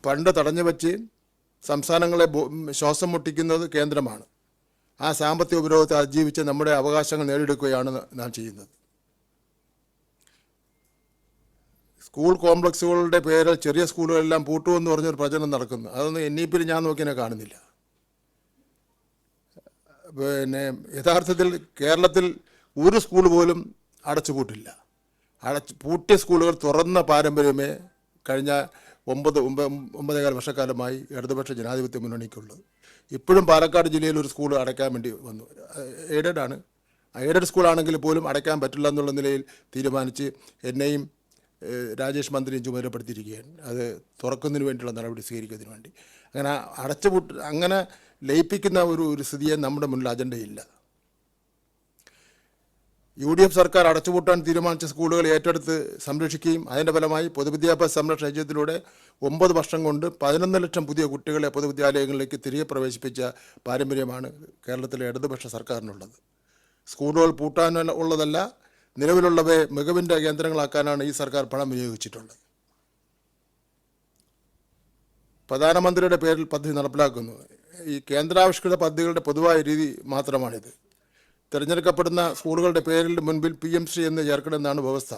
Fund തടഞ്ഞു വച്ച് സംസ്ഥാനങ്ങളെ ശ്വാസം മുട്ടിക്കുന്നത് കേന്ദ്രമാണ്. ആ സാമ്പത്തിക ഉപരോധത്തെ അതിജീവിച്ച് നമ്മുടെ അവകാശങ്ങൾ നേടിയെടുക്കുകയാണ് നാം ചെയ്യുന്നത്. സ്കൂൾ കോംപ്ലക്സുകളുടെ പേരിൽ ചെറിയ സ്കൂളുകളെല്ലാം പൂട്ടുമെന്ന് പറഞ്ഞൊരു പ്രചരണം നടക്കുന്നു. അതൊന്നും NEP ഞാൻ നോക്കിയാൽ കാണുന്നില്ല. പിന്നെ യഥാർത്ഥത്തിൽ കേരളത്തിൽ ഒരു സ്കൂൾ പോലും അടച്ചുപൂട്ടില്ല. പൂട്ടിയ സ്കൂളുകൾ തുറന്ന പാരമ്പര്യമേ കഴിഞ്ഞ 9 വർഷക്കാലമായി ഇടതുപക്ഷ ജനാധിപത്യ മുന്നണിക്കുള്ളത്. ഇപ്പോഴും പാലക്കാട് ജില്ലയിൽ ഒരു സ്കൂൾ അടയ്ക്കാൻ വേണ്ടി വന്നു. എയ്ഡഡ് സ്കൂളാണെങ്കിൽ പോലും അടയ്ക്കാൻ പറ്റില്ല എന്നുള്ള നിലയിൽ തീരുമാനിച്ച് എന്നെയും രാജേഷ് മന്ത്രിയും ചുമതലപ്പെടുത്തിയിരിക്കുകയാണ്. അത് തുറക്കുന്നതിന് വേണ്ടിയുള്ള നടപടി സ്വീകരിക്കുന്നതിന് വേണ്ടി. അങ്ങനെ ലയിപ്പിക്കുന്ന ഒരു സ്ഥിതിയെ നമ്മുടെ മുന്നിൽ അജണ്ടയില്ല. UDF സർക്കാർ അടച്ചുപൂട്ടാൻ തീരുമാനിച്ച സ്കൂളുകൾ ഏറ്റെടുത്ത് സംരക്ഷിക്കുകയും അതിൻ്റെ ഫലമായി പൊതുവിദ്യാഭ്യാസ സംരക്ഷണ യജ്ഞത്തിലൂടെ 9 വർഷം കൊണ്ട് 11 ലക്ഷം പുതിയ കുട്ടികളെ പൊതുവിദ്യാലയങ്ങളിലേക്ക് തിരികെ പ്രവേശിപ്പിച്ച പാരമ്പര്യമാണ് കേരളത്തിലെ ഇടതുപക്ഷ സർക്കാരിനുള്ളത്. സ്കൂളുകൾ പൂട്ടാനുള്ളതല്ല, നിലവിലുള്ളവയെ മികവിൻ്റെ കേന്ദ്രങ്ങളാക്കാനാണ് ഈ സർക്കാർ പണം വിനിയോഗിച്ചിട്ടുള്ളത്. പ്രധാനമന്ത്രിയുടെ പേരിൽ പദ്ധതി നടപ്പിലാക്കുന്നു. ഈ കേന്ദ്രാവിഷ്കൃത പദ്ധതികളുടെ പൊതുവായ രീതി മാത്രമാണിത്. തിരഞ്ഞെടുക്കപ്പെടുന്ന സ്കൂളുകളുടെ പേരിൽ മുൻപിൽ PM-ശ്രീ എന്ന് ചേർക്കണമെന്നാണ് വ്യവസ്ഥ.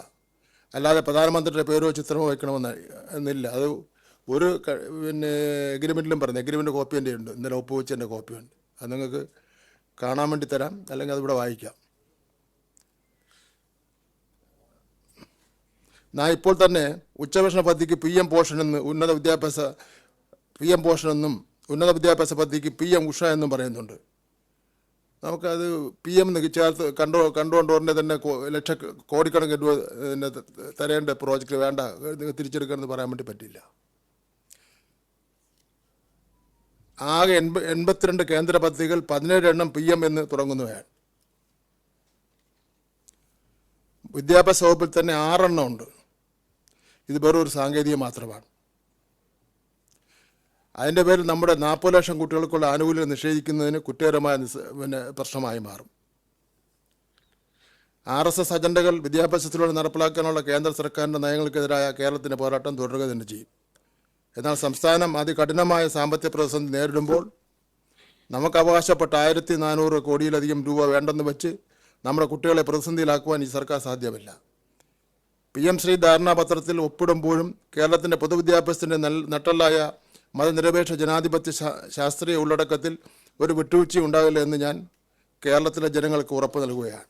അല്ലാതെ പ്രധാനമന്ത്രിയുടെ പേരോ ചിത്രമോ വയ്ക്കണമെന്നില്ല. അത് ഒരു എഗ്രിമെൻറ്റിലും പറഞ്ഞു. എഗ്രിമെൻറ്റ് കോപ്പി എൻ്റെ ഉണ്ട്, ഇന്നലെ ഒപ്പുവെച്ചതിൻ്റെ കോപ്പിയുണ്ട്. അത് നിങ്ങൾക്ക് കാണാൻ വേണ്ടി തരാം, അല്ലെങ്കിൽ അതിവിടെ വായിക്കാം. ഇപ്പോൾ തന്നെ ഉച്ചഭക്ഷണ പദ്ധതിക്ക് PM പോഷൻ എന്നും ഉന്നത വിദ്യാഭ്യാസ പദ്ധതിക്ക് PM ഉഷ എന്നും പറയുന്നുണ്ട്. നമുക്കത് PM ചേർത്ത് കണ്ടുകൊണ്ടുടനെ തന്നെ കോടിക്കണക്കിന് രൂപ തരേണ്ട പ്രോജക്റ്റ് വേണ്ട, തിരിച്ചെടുക്കണമെന്ന് പറയാൻ വേണ്ടി പറ്റില്ല. ആകെ 82 കേന്ദ്ര പദ്ധതികൾ 17 എണ്ണം PM എന്ന് തുടങ്ങുന്നവയാണ്. വിദ്യാഭ്യാസ വകുപ്പിൽ തന്നെ 6 എണ്ണം ഉണ്ട്. ഇത് വെറും ഒരു സാങ്കേതികം മാത്രമാണ്. അതിൻ്റെ പേരിൽ നമ്മുടെ 40 ലക്ഷം കുട്ടികൾക്കുള്ള ആനുകൂല്യം നിഷേധിക്കുന്നതിന് കുറ്റകരമായ പ്രശ്നമായി മാറും. RSS അജണ്ടകൾ വിദ്യാഭ്യാസത്തിലൂടെ നടപ്പിലാക്കാനുള്ള കേന്ദ്ര സർക്കാരിൻ്റെ നയങ്ങൾക്കെതിരായ കേരളത്തിൻ്റെ പോരാട്ടം തുടരുക തന്നെ ചെയ്യും. എന്നാൽ സംസ്ഥാനം അതികഠിനമായ സാമ്പത്തിക പ്രതിസന്ധി നേരിടുമ്പോൾ നമുക്ക് അവകാശപ്പെട്ട 1400 കോടിയിലധികം രൂപ വേണ്ടെന്ന് വെച്ച് നമ്മുടെ കുട്ടികളെ പ്രതിസന്ധിയിലാക്കുവാൻ ഈ സർക്കാർ സാധ്യമല്ല. PM-ശ്രീ ധാരണാപത്രത്തിൽ ഒപ്പിടുമ്പോഴും കേരളത്തിൻ്റെ പൊതുവിദ്യാഭ്യാസത്തിൻ്റെ നട്ടലായ മതനിരപേക്ഷ ജനാധിപത്യ ശാസ്ത്രീയ ഉള്ളടക്കത്തിൽ ഒരു വിട്ടുവീഴ്ച ഉണ്ടാകില്ല എന്ന് ഞാൻ കേരളത്തിലെ ജനങ്ങൾക്ക് ഉറപ്പ് നൽകുകയാണ്.